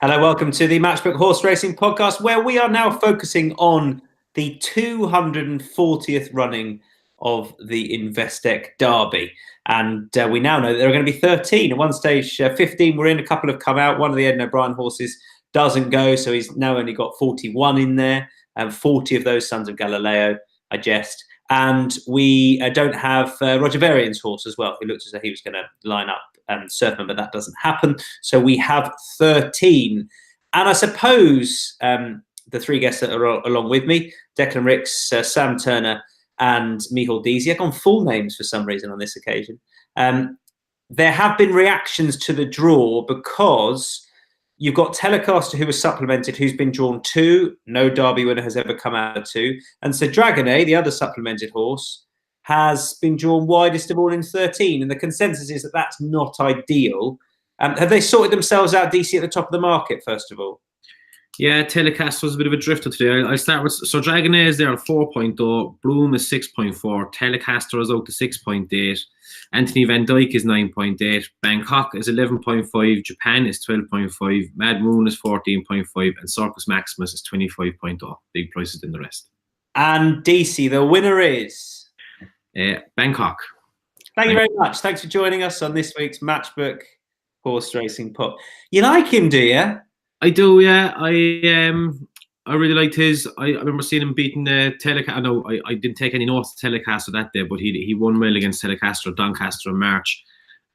Hello, welcome to the Matchbook Horse Racing Podcast, where we are now focusing on the 240th running of the Investec Derby. And we now know that there are going to be 13. At one stage, 15 were in, a couple have come out. One of the Ed O'Brien horses doesn't go, so he's now only got 41 in there, and 40 of those Sons of Galileo, I jest. And we don't have Roger Varian's horse as well, who looked as though he was going to line up Surfman, but that doesn't happen. So we have 13. And I suppose the three guests that are along with me, Declan Ricks, Sam Turner, and Micheal Deasy, I've gone full names for some reason on this occasion. There have been reactions to the draw because you've got Telecaster, who was supplemented, who's been drawn 2. No Derby winner has ever come out of 2. And so Dragonet, the other supplemented horse, has been drawn widest of all in 13. And the consensus is that that's not ideal. Have they sorted themselves out, Deasy, at the top of the market, first of all? Yeah, Telecaster was a bit of a drifter today. I start with, so Dragonet is there at 4.0, Broome is 6.4, Telecaster is out to 6.8, Anthony Van Dyke is 9.8, Bangkok is 11.5, Japan is 12.5, Mad Moon is 14.5, and Circus Maximus is 25.0. Big prices than the rest. And Deasy, the winner is? Bangkok. Thank you very much. Thanks for joining us on this week's Matchbook Horse Racing Pod. You like him, do you? I do, yeah. I really liked his. I remember seeing him beating Telecaster. I know I didn't take any notes of Telecaster that day, but he won well against Telecaster, Doncaster in March.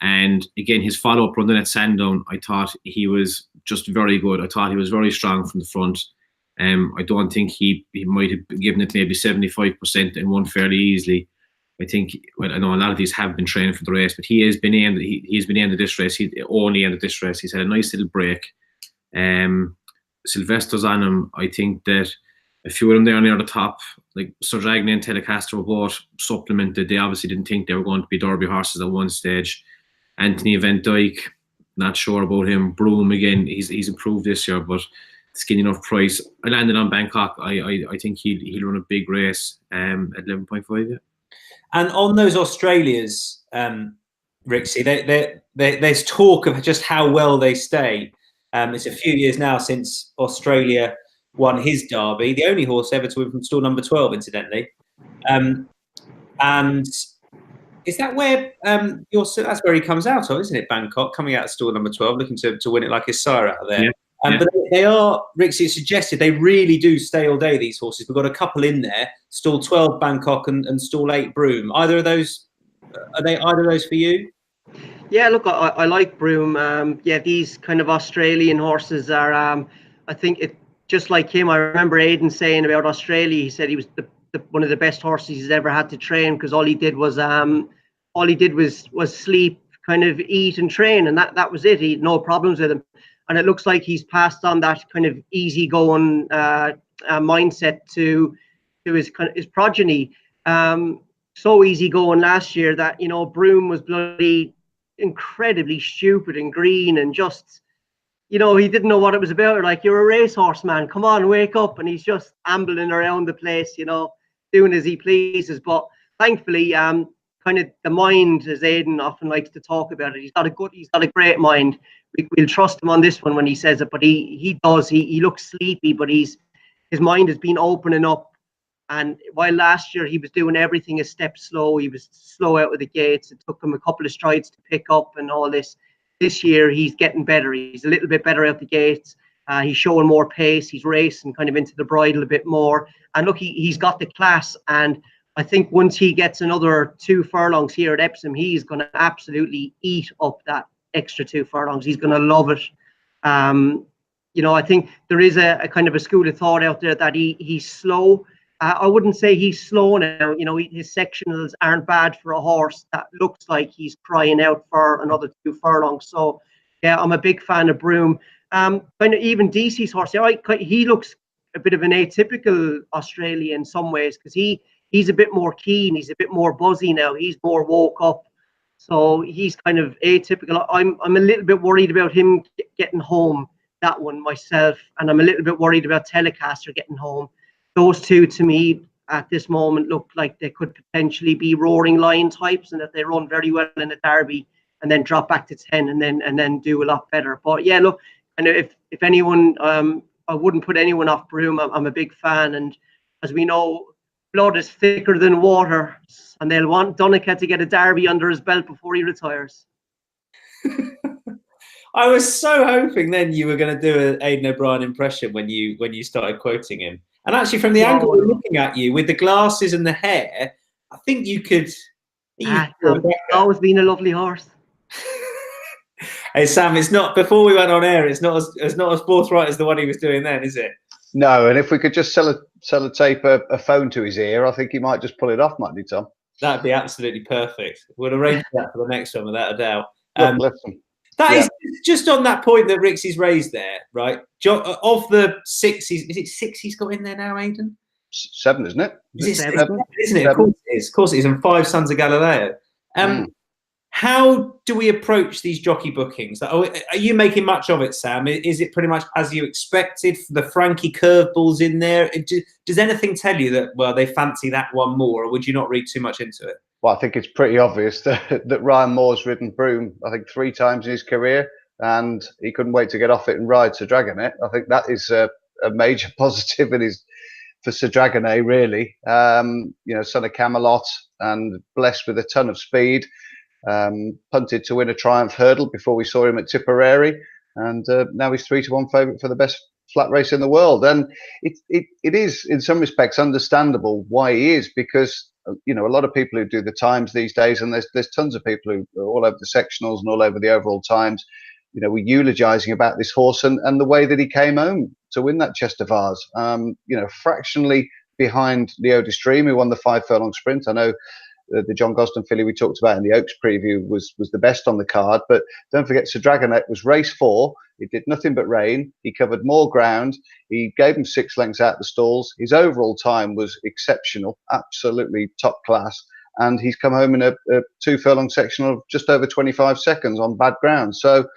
And again, his follow-up run at Sandown, I thought he was just very good. I thought he was very strong from the front. I don't think he might have given it maybe 75% and won fairly easily. I think, well, I know a lot of these have been training for the race, but he has been aimed. He's been aimed at this race. He only aimed at this race. He's had a nice little break. Sylvester's on him. I think that a few of them there near the top, like Sir Dragonet and Telecaster, were both supplemented. They obviously didn't think they were going to be Derby horses at one stage. Anthony Van Dyke, not sure about him. Broome, again, he's improved this year, but skinny enough price. I landed on Bangkok. I think he'll run a big race at 11.5. Yeah. And on those Australias, Rixie, there's talk of just how well they stay. It's a few years now since Australia won his Derby, the only horse ever to win from stall number 12, incidentally. And is that where that's where he comes out of, isn't it? Bangkok, coming out of stall number 12, looking to win it like his sire out of there. Yeah. But they are, Rixie suggested, they really do stay all day, these horses. We've got a couple in there, stall 12 Bangkok and stall 8 Broome. Either of those, are they either of those for you? Yeah, look, I like Broome. Yeah, these kind of Australian horses are, I think it just like him. I remember Aidan saying about Australia, he said he was one of the best horses he's ever had to train, because all he did was sleep, kind of eat and train, and that was it. He had no problems with him. And it looks like he's passed on that kind of easygoing mindset to his progeny. So easygoing last year that, you know, Broome was bloody incredibly stupid and green and just, you know, he didn't know what it was about. Like, you're a racehorse, man. Come on, wake up. And he's just ambling around the place, you know, doing as he pleases. But thankfully, kind of the mind, as Aidan often likes to talk about it, he's got a great mind. We'll trust him on this one when he says it, but he does. He looks sleepy, but his mind has been opening up. And while last year he was doing everything a step slow, he was slow out of the gates. It took him a couple of strides to pick up and all this. This year he's getting better. He's a little bit better out the gates. He's showing more pace. He's racing kind of into the bridle a bit more. And look, he's got the class. And I think once he gets another 2 furlongs here at Epsom, he's going to absolutely eat up that extra 2 furlongs. He's going to love it. You know, I think there is a kind of a school of thought out there that he's slow. I wouldn't say he's slow now. You know, his sectionals aren't bad for a horse that looks like he's crying out for another 2 furlongs. So, yeah, I'm a big fan of Broome. Kind of even Deasy's horse, he looks a bit of an atypical Australian in some ways, because he's a bit more keen. He's a bit more buzzy now. He's more woke up. So he's kind of atypical. I'm a little bit worried about him getting home, that one myself. And I'm a little bit worried about Telecaster getting home. Those two, to me, at this moment, look like they could potentially be roaring lion types, and that they run very well in a derby and then drop back to 10 and then do a lot better. But yeah, look, And if anyone, I wouldn't put anyone off Broom. I'm a big fan, and as we know, blood is thicker than water, and they'll want Donncha to get a Derby under his belt before he retires. I was so hoping then you were going to do an Aidan O'Brien impression when you started quoting him. And actually, from the angle we're looking at you with the glasses and the hair, I think you could. It's always been a lovely horse. Hey Sam, it's not. Before we went on air, it's not as forthright as the one he was doing then, is it? No, and if we could just sellotape a phone to his ear, I think he might just pull it off, mightn't he, Tom? That'd be absolutely perfect. We'll arrange that for the next one, without a doubt. Listen. That is just on that point that Rixie's raised there, right? Of the 6, is it 6 he's got in there now, Aidan? 7, isn't it? Is it 7? Isn't it? Of course it is. Of course it is. And 5 Sons of Galileo. How do we approach these jockey bookings? Are you making much of it, Sam? Is it pretty much as you expected? The Frankie curveballs in there. Does anything tell you that, well, they fancy that one more, or would you not read too much into it? Well, I think it's pretty obvious that Ryan Moore's ridden Broom, I think 3 times in his career, and he couldn't wait to get off it and ride Sir Dragonet. I think that is a major positive for Sir Dragonet, really. Son of Camelot and blessed with a ton of speed. Punted to win a Triumph Hurdle before we saw him at Tipperary, and now he's 3-1 favourite for the best flat race in the world. And it is in some respects understandable why he is, because a lot of people who do the times these days, and there's tons of people who are all over the sectionals and all over the overall times, we're eulogising about this horse and the way that he came home to win that Chester Vase. Fractionally behind Leo de Stream, who won the 5 furlong sprint. I know the John Gosden filly we talked about in the Oaks preview was the best on the card, but don't forget Sir Dragonet was race 4. It did nothing but rain. He covered more ground. He gave him 6 lengths out the stalls. His overall time was exceptional, absolutely top class, and he's come home in a 2 furlong sectional of just over 25 seconds on bad ground. So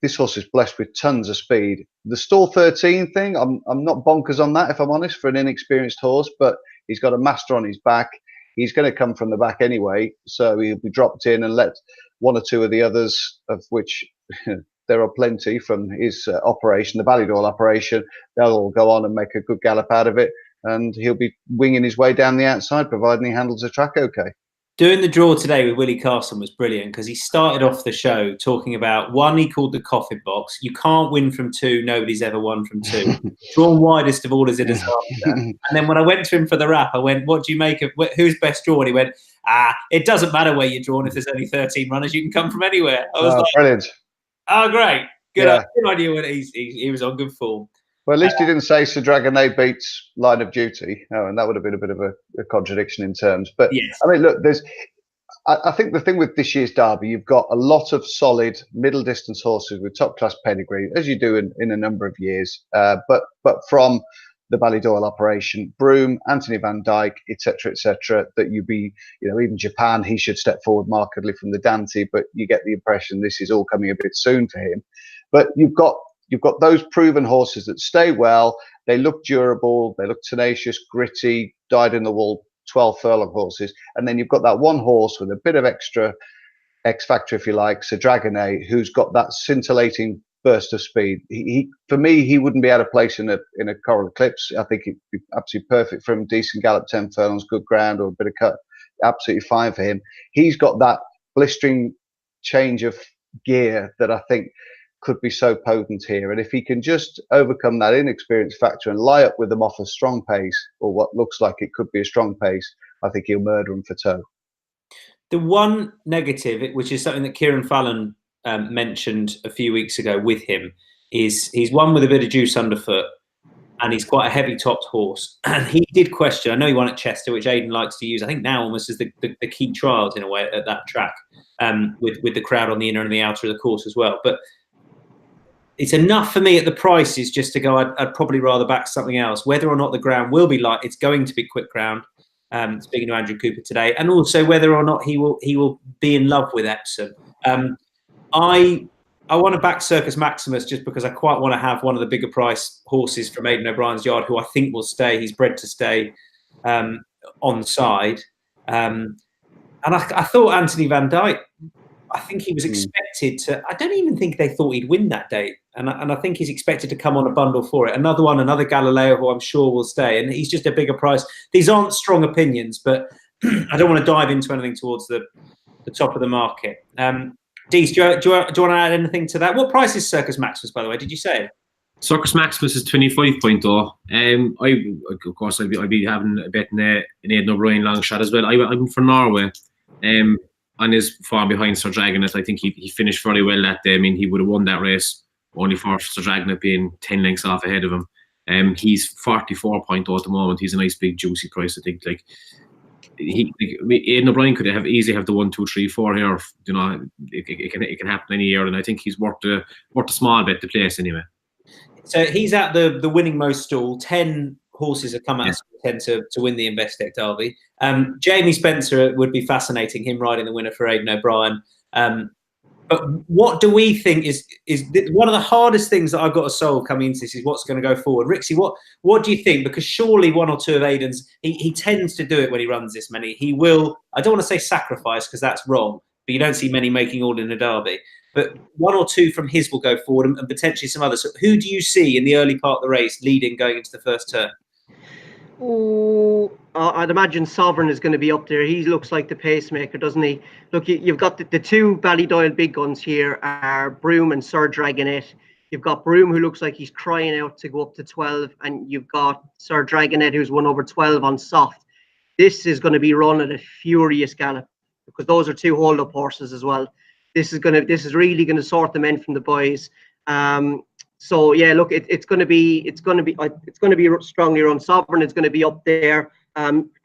this horse is blessed with tons of speed. The stall 13 thing, I'm not bonkers on that, if I'm honest, for an inexperienced horse, but he's got a master on his back. He's going to come from the back anyway, so he'll be dropped in and let 1 or 2 of the others, of which there are plenty from his operation, the Ballydoyle operation, they'll all go on and make a good gallop out of it, and he'll be winging his way down the outside, providing he handles the track okay. Doing the draw today with Willie Carson was brilliant, because he started off the show talking about 1 he called the coffin box. You can't win from 2. Nobody's ever won from 2. Drawn widest of all is a disaster. And then when I went to him for the wrap, I went, what do you make of who's best drawn? He went, it doesn't matter where you're drawn. If there's only 13 runners, you can come from anywhere. I was brilliant. Oh, great. Good idea when he was on good form. Well, at least he didn't say Sir Dragonet beats Line of Duty. No, and that would have been a bit of a contradiction in terms. But yes. I mean, look, I think the thing with this year's Derby, you've got a lot of solid middle distance horses with top class pedigree, as you do in a number of years. But from the Ballydoyle operation, Broom, Anthony Van Dyke, etc., that you'd be, even Japan, he should step forward markedly from the Dante, but you get the impression this is all coming a bit soon for him. But you've got those proven horses that stay well, they look durable, they look tenacious, gritty, dyed in the wool 12 furlong horses, and then you've got that one horse with a bit of extra X factor, if you like, Sir Dragonet, who's got that scintillating burst of speed. For me, he wouldn't be out of place in a Coral Eclipse. I think it'd be absolutely perfect for him. Decent gallop, 10 furlongs, good ground, or a bit of cut, absolutely fine for him. He's got that blistering change of gear that I think could be so potent here, and if he can just overcome that inexperience factor and lie up with them off a strong pace, or what looks like it could be a strong pace, I think he'll murder him for toe. The one negative, which is something that Kieran Fallon mentioned a few weeks ago with him, is he's won with a bit of juice underfoot, and he's quite a heavy topped horse. And he did question, I know he won at Chester, which Aidan likes to use, I think now almost as the key trials in a way at that track, with the crowd on the inner and the outer of the course as well. But it's enough for me at the prices just to go, I'd probably rather back something else. Whether or not the ground will be light, it's going to be quick ground. Speaking to Andrew Cooper today, and also whether or not he will be in love with Epsom. I want to back Circus Maximus just because I quite want to have one of the bigger price horses from Aidan O'Brien's yard, who I think will stay. He's bred to stay on side. And I thought Anthony Van Dyke, I think he was expected to. I don't even think they thought he'd win that day, And I think he's expected to come on a bundle for it. Another Galileo, who I'm sure will stay, and he's just a bigger price. These aren't strong opinions, but I don't want to dive into anything towards the top of the market. Dees, do you want to add anything to that? What price is Circus Maximus, by the way? Did you say? Circus Maximus is 25.0. Of course, I'd be having a bet in an Aidan O'Brien long shot as well. I'm for Norway. On his form behind Sir Dragonet, I think he finished very well that day. I mean, he would have won that race only for Sir Dragonet being 10 lengths off ahead of him. He's 44.0 at the moment. He's a nice big juicy price, I think. Aidan O'Brien could easily have the 1, 2, 3, 4 here. You know, it can happen any year, and I think he's worth a small bet to place anyway. So he's at the winning most stall. 10 horses have come out tend to win the Investec Derby. Jamie Spencer would be fascinating, him riding the winner for Aidan O'Brien. But what do we think is one of the hardest things that I've got to solve coming into this is what's going to go forward. Rixie, what do you think? Because surely one or two of Aidan's, he tends to do it when he runs this many. He will, I don't want to say sacrifice because that's wrong, but you don't see many making all in a Derby. But one or two from his will go forward and potentially some others. So who do you see in the early part of the race leading going into the first turn? Oh, I'd imagine Sovereign is going to be up there. He looks like the pacemaker, doesn't he? Look, you've got the two Ballydoyle big guns here are Broome and Sir Dragonet. You've got Broome, who looks like he's crying out to go up to 12, and you've got Sir Dragonet, who's won over 12 on soft. This is going to be run at a furious gallop because those are two hold-up horses as well. This is really going to sort the men from the boys. So yeah, look, it's going to be strongly run. Sovereign is going to be up there.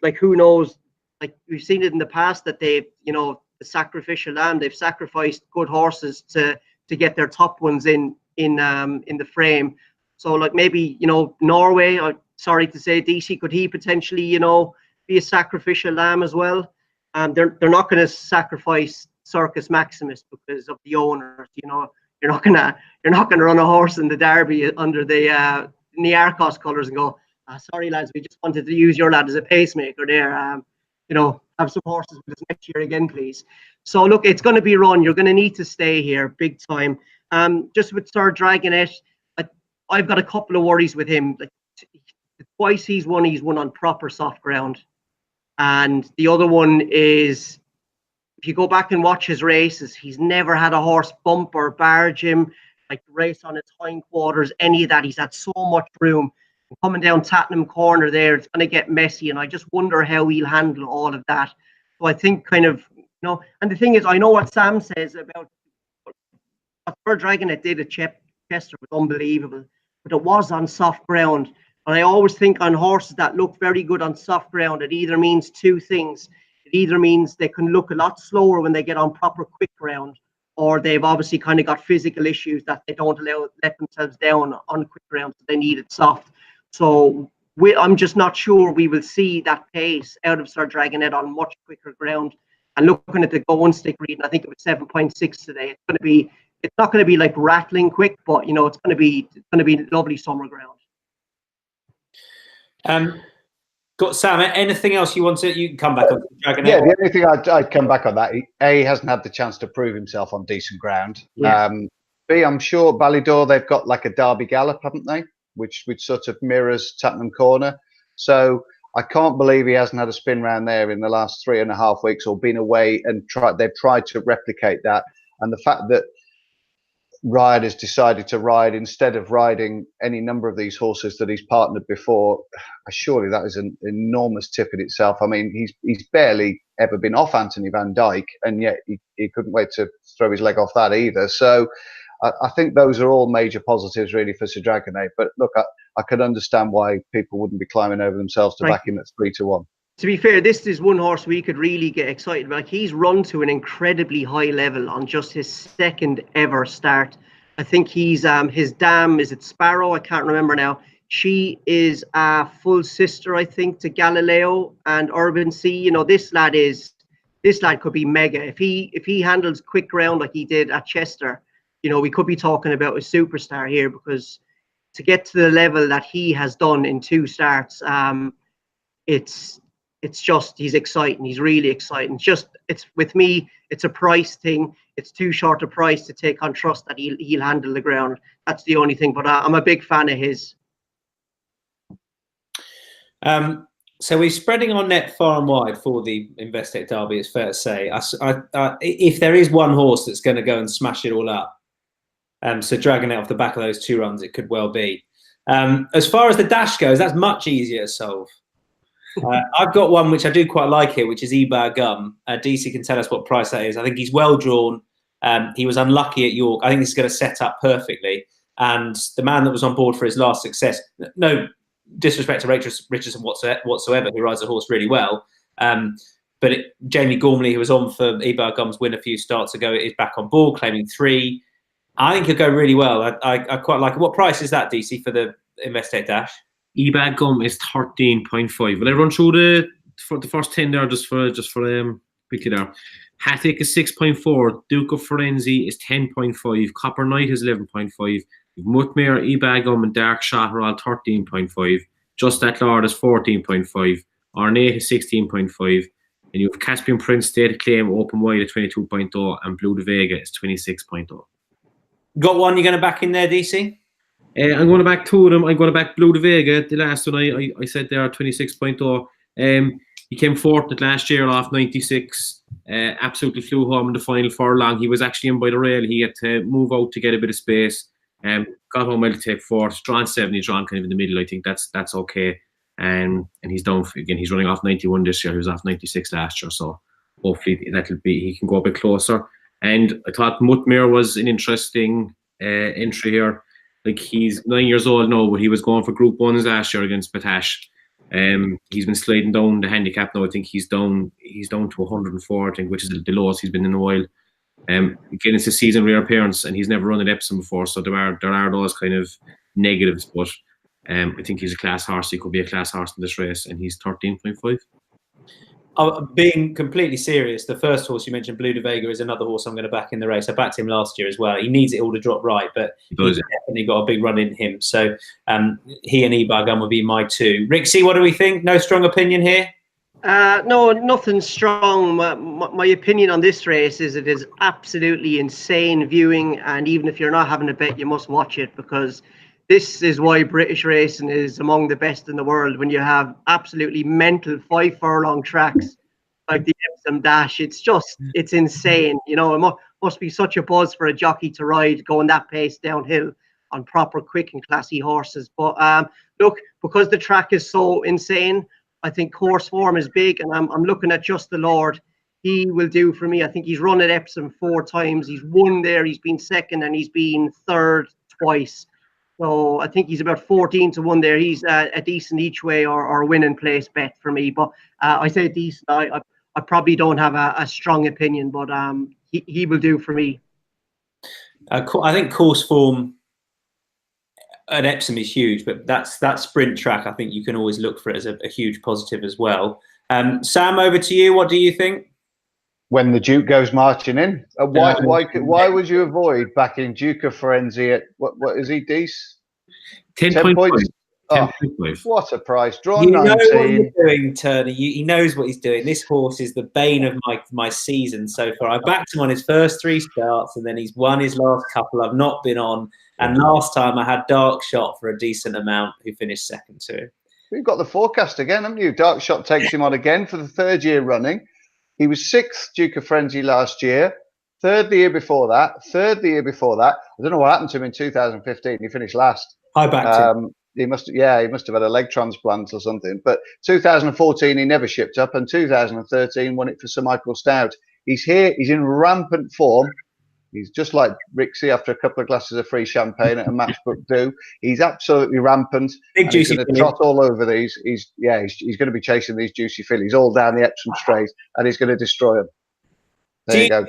Like who knows? Like we've seen it in the past that they've, the sacrificial lamb. They've sacrificed good horses to get their top ones in the frame. So like maybe Norway. I'm sorry to say, Deasy, could he potentially be a sacrificial lamb as well? They're not going to sacrifice Circus Maximus because of the owners. You're not gonna run a horse in the Derby under the Arcos colours and go, sorry lads, we just wanted to use your lad as a pacemaker there. Have some horses with us next year again, please. So look, it's going to be run. You're going to need to stay here big time. Just with Sir Dragonet, I've got a couple of worries with him. Like, twice he's won on proper soft ground, and the other one is, if you go back and watch his races, he's never had a horse bump or barge him, like race on its hindquarters, any of that. He's had so much room. Coming down Tattenham Corner there, it's going to get messy, and I just wonder how he'll handle all of that. So I think and the thing is, I know what Sam says about what Sir Dragonet did at Chester was unbelievable, but it was on soft ground. And I always think on horses that look very good on soft ground, it either means two things. It either means they can look a lot slower when they get on proper quick ground, or they've obviously kind of got physical issues that they don't let themselves down on quick ground, so they need it soft. So I'm just not sure we will see that pace out of Sir Dragonet on much quicker ground. And looking at the going stick reading, I think it was 7.6 today. It's not going to be like rattling quick, but it's going to be lovely summer ground. Got Sam, anything else you want to? You can come back on Dragonet. Yeah, the only thing I'd come back on that, he hasn't had the chance to prove himself on decent ground. Yeah. B, I'm sure Ballydor, they've got like a Derby Gallop, haven't they? Which sort of mirrors Tattenham Corner. So I can't believe he hasn't had a spin round there in the last 3.5 weeks or been away and they've tried to replicate that. And the fact that riders decided to ride instead of riding any number of these horses that he's partnered before, surely that is an enormous tip in itself. I mean, he's barely ever been off Anthony Van Dyke, and yet he couldn't wait to throw his leg off that either. So I think those are all major positives really for Sir Dragonet. But look, I could understand why people wouldn't be climbing over themselves to back him at 3-1. To be fair, this is one horse we could really get excited about. Like, he's run to an incredibly high level on just his second ever start. I think he's his dam, is it Sparrow? I can't remember now. She is a full sister, I think, to Galileo and Urban Sea. This lad could be mega if he handles quick ground like he did at Chester. We could be talking about a superstar here, because to get to the level that he has done in 2 starts, it's it's just, he's exciting. He's really exciting. It's with me, it's a price thing. It's too short a price to take on trust that he'll handle the ground. That's the only thing. But I'm a big fan of his. So we're spreading our net far and wide for the Investec Derby, it's fair to say. If there is one horse that's going to go and smash it all up, so dragging it off the back of those 2 runs, it could well be. As far as the dash goes, that's much easier to solve. I've got one which I do quite like here, which is Ebar Gum. Deasy can tell us what price that is. I think he's well drawn. He was unlucky at York. I think this is going to set up perfectly. And the man that was on board for his last success, no disrespect to Richardson whatsoever, who rides the horse really well. But Jamie Gormley, who was on for Ebar Gum's win a few starts ago, is back on board, claiming 3. I think he'll go really well. I quite like it. What price is that, DC, for the Investec Dash? Ebar Gum is 13.5. Will I run through the first 10 there just for quickly there? Hattic is 6.4. Duke of Firenze is 10.5. Copper Knight is 11.5. Mutmere, Ebar Gum, and Dark Shot are all 13.5. Just That Lord is 14.5. Ornate is 16.5. And you have Caspian Prince, State of Claim, Open Wide at 22.0, and Blue de Vega is 26.0. Got one you're going to back in there, DC? I'm going to back 2 of them. I'm going to back Blue de Vega. The last one I said there, 26.0. He came 4th at last year off 96. Absolutely flew home in the final furlong. He was actually in by the rail. He had to move out to get a bit of space. Got home well to take 4th. Drawn 7. He's drawn kind of in the middle. I think that's okay. And he's down again. He's running off 91 this year. He was off 96 last year. So hopefully he can go a bit closer. And I thought Mutmere was an interesting entry here. Like, he's 9 years old now, but he was going for Group 1s last year against Batash. He's been sliding down the handicap now. I think he's down to 104, I think, which is the lowest he's been in a while. Again, it's a season reappearance, and he's never run at Epsom before, so there are those kind of negatives. But I think he's a class horse. He could be a class horse in this race, and he's 13.5. Being completely serious, the first horse you mentioned, Blue de Vega, is another horse I'm going to back in the race. I backed him last year as well. He needs it all to drop right, but he's definitely got a big run in him. So he and Ebar Gum will be my 2. Rixie, what do we think? No strong opinion here? No, nothing strong. My opinion on this race is it is absolutely insane viewing, and even if you're not having a bet, you must watch it, because this is why British racing is among the best in the world. When you have absolutely mental 5 furlong tracks like the Epsom Dash, it's insane. You know, it must be such a buzz for a jockey to ride going that pace downhill on proper quick and classy horses. But look, because the track is so insane, I think course form is big, and I'm looking at Just the Lord. He will do for me. I think he's run at Epsom 4 times. He's won there. He's been 2nd, and he's been 3rd twice. So I think he's about 14 to 1 there. He's a decent each way or win and place bet for me. But I say decent. I probably don't have a strong opinion, but he will do for me. I think course form at Epsom is huge, but that sprint track, I think you can always look for it as a huge positive as well. Sam, over to you. What do you think? When the Duke goes marching in, why would you avoid backing Duke of Firenze at what is he, Dees? 10 points. Oh, what a price! Draw you 19. know what you're doing, Turner. He knows what he's doing. This horse is the bane of my season so far. I backed him on his first 3 starts, and then he's won his last couple. I've not been on, and last time I had Dark Shot for a decent amount, who finished 2nd too. You've got the forecast again, haven't you? Dark Shot takes him on again for the 3rd year running. He was 6th Duke of Firenze last year, 3rd the year before that, 3rd the year before that. I don't know what happened to him in 2015. He finished last. I backed him. He must have had a leg transplant or something. But 2014, he never shipped up, and 2013 won it for Sir Michael Stout. He's here. He's in rampant form. He's just like Rixie after a couple of glasses of free champagne at a Matchbook do. He's absolutely rampant. Big juicy. He's going to trot all over these. He's going to be chasing these juicy fillies all down the Epsom Straight, and he's going to destroy them. There you go.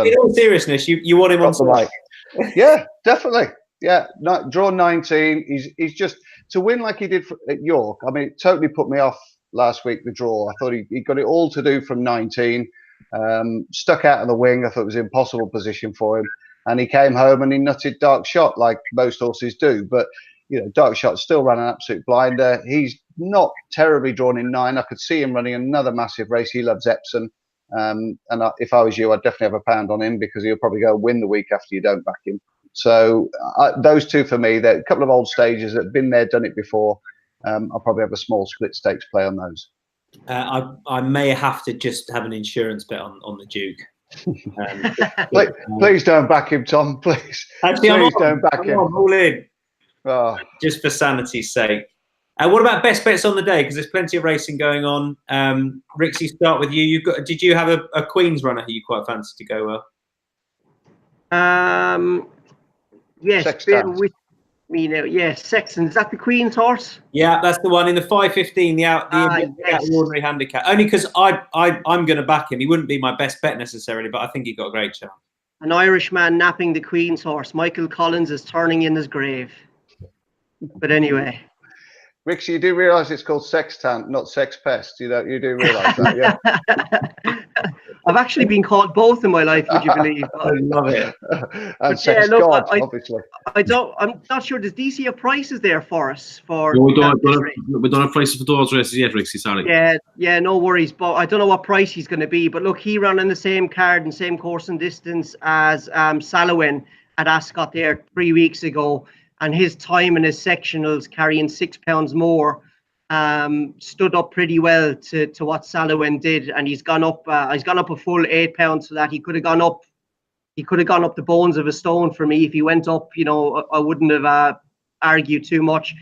In all seriousness, you want him on the mic? Yeah, definitely. Yeah, draw 19. He's just to win like he did at York. I mean, it totally put me off last week. The draw. I thought he got it all to do from 19. Stuck out of the wing. I thought it was an impossible position for him, and he came home and he nutted Dark Shot like most horses do. But you know, Dark Shot still ran an absolute blinder. He's not terribly drawn in 9. I could see him running another massive race. He loves Epsom. If I was you, I'd definitely have a pound on him because he'll probably go win the week after you don't back him. So those two for me, they're a couple of old stages that have been there, done it before. I'll probably have a small split stakes play on those. I may have to just have an insurance bet on the Duke. Please don't back him, Tom. Please, actually, please don't back him. I'm all in. Oh. Just for sanity's sake. What about best bets on the day? Because there's plenty of racing going on. Rixie, start with you. Did you have a Queen's runner who you quite fancy to go well? Yes, Sexton. Yes, Sexton. Is that the Queen's horse? Yeah, that's the one in the 5:15, the ordinary handicap. Only because I'm going to back him. He wouldn't be my best bet necessarily, but I think he got a great chance. An Irishman napping the Queen's horse. Michael Collins is turning in his grave. But anyway. Rixie, you do realise it's called Sextant, not Sex Pest. You do realise that, yeah? I've actually been called both in my life, would you believe? I love it. And Sex God, obviously. I'm not sure. Does Deasy have prices there for us? No, we don't have prices for those races yet, Rixie, sorry. Yeah, no worries. But I don't know what price he's going to be. But look, he ran in the same card and same course and distance as Salowin at Ascot there 3 weeks ago. And his time in his sectionals, carrying 6 pounds more, stood up pretty well to what Salowin did, and he's gone up a full 8 pounds for that. He could have gone up the bones of a stone for me if he went up. I wouldn't have argued too much.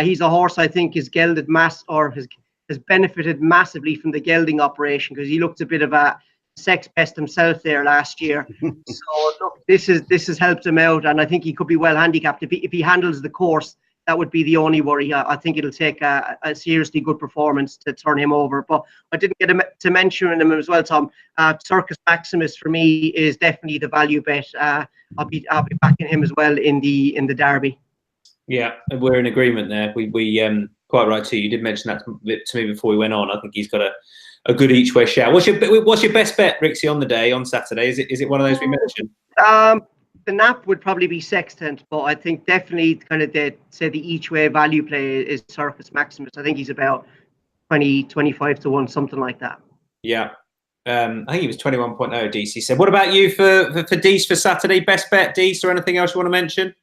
He's a horse I think has has benefited massively from the gelding operation because he looked a bit of a sex pest himself there last year. So look, this has helped him out, and I think he could be well handicapped if he handles the course. That would be the only worry. I think it'll take a seriously good performance to turn him over. But I didn't get to mention him as well, Tom. Circus Maximus for me is definitely the value bet. I'll be backing him as well in the Derby. Yeah, we're in agreement there. We quite right too. You did mention that to me before we went on. I think he's got a good each way shout. What's your best bet, Rixie, on the day on Saturday? Is it one of those we mentioned? The nap would probably be Sextant, but I think definitely kind of the each way value play is Circus Maximus. I think he's about 20-25 to 1, something like that. Yeah. I think he was 21.0, Deasy said. What about you for Dease for Saturday? Best bet, Dease, or anything else you want to mention?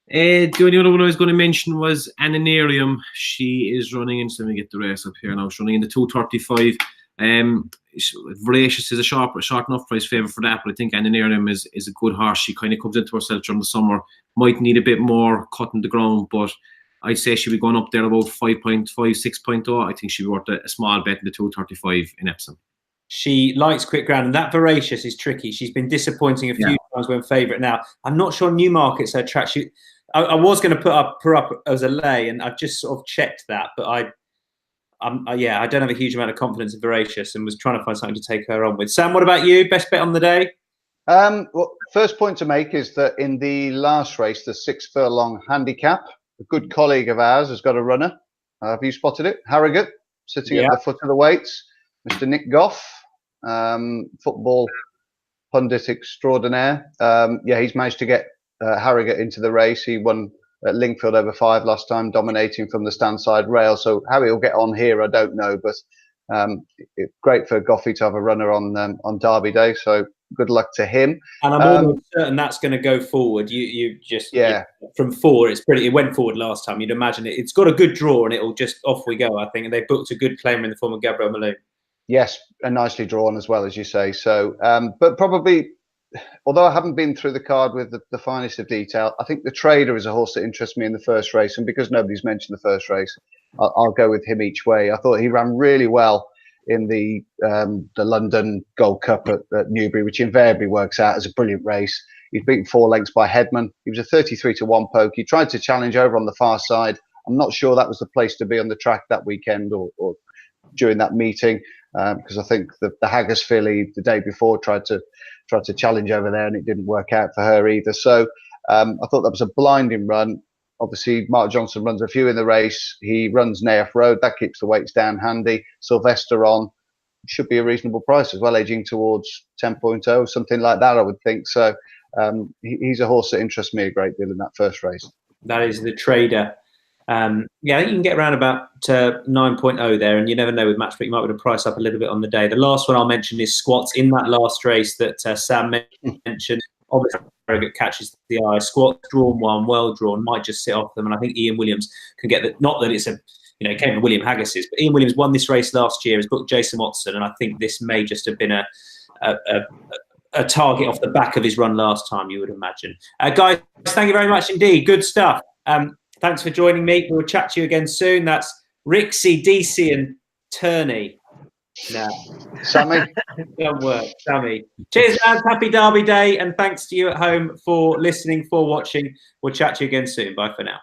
The only other one I was going to mention was Ananarium. She is running in, so let me get the race up here now. She's running in the 2:35. Voracious is a short enough price favourite for that, but I think Ananarium is a good horse. She kind of comes into herself during the summer. Might need a bit more cutting the ground, but I'd say she'll be going up there about 5.5, 6.0. I think she'll be worth a small bet in the 2:35 in Epsom. She likes quick ground, and that Voracious is tricky. She's been disappointing a few times when favourite. Now, I'm not sure Newmarket's her track. I was going to put her up as a lay, and I've just sort of checked that, but I don't have a huge amount of confidence in Voracious and was trying to find something to take her on with. Sam, what about you? Best bet on the day? Well, first point to make is that in the last race, the 6 furlong handicap, a good colleague of ours has got a runner. Have you spotted it? Harrogate, sitting at the foot of the weights. Mr. Nick Goff, football pundit extraordinaire. He's managed to get Harrogate into the race. He won at Lingfield over 5 last time, dominating from the stand side rail. So how he'll get on here, I don't know, but it's great for Goffey to have a runner on Derby Day. So good luck to him. And I'm almost certain that's going to go forward. From 4, it went forward last time. You'd imagine it's got a good draw and it'll just off we go. I think, and they booked a good claimer in the form of Gabriel Malone. Yes, and nicely drawn as well, as you say. So, but probably, although I haven't been through the card with the finest of detail, I think the Trader is a horse that interests me in the first race. And because nobody's mentioned the first race, I'll go with him each way. I thought he ran really well in the London Gold Cup at Newbury, which invariably works out as a brilliant race. He's beaten 4 lengths by Headman. He was a 33 to 1 poke. He tried to challenge over on the far side. I'm not sure that was the place to be on the track that weekend or during that meeting. Because I think the Haggis filly the day before tried to challenge over there and it didn't work out for her either. So I thought that was a blinding run. Obviously, Mark Johnson runs a few in the race. He runs Nairth Road. That keeps the weights down handy. Sylvester on should be a reasonable price as well, edging towards 10.0, something like that, I would think. So he's a horse that interests me a great deal in that first race. That is the Trader. Yeah, I think you can get around about 9.0 there, and you never know with Matchbook, you might want to price up a little bit on the day. The last one I'll mention is Squats in that last race that Sam mentioned. Obviously, Harrogate catches the eye. Squats drawn one, well drawn, might just sit off them, and I think Ian Williams can get that. Not that it's it came from William Haggis's, but Ian Williams won this race last year. Has booked Jason Watson, and I think this may just have been a target off the back of his run last time, you would imagine. Guys, thank you very much indeed. Good stuff. Thanks for joining me. We'll chat to you again soon. That's Rixie, Deasy, and Turney. Now, Sammy. Good work, Sammy. Cheers, lads. Happy Derby Day, and thanks to you at home for listening, for watching. We'll chat to you again soon. Bye for now.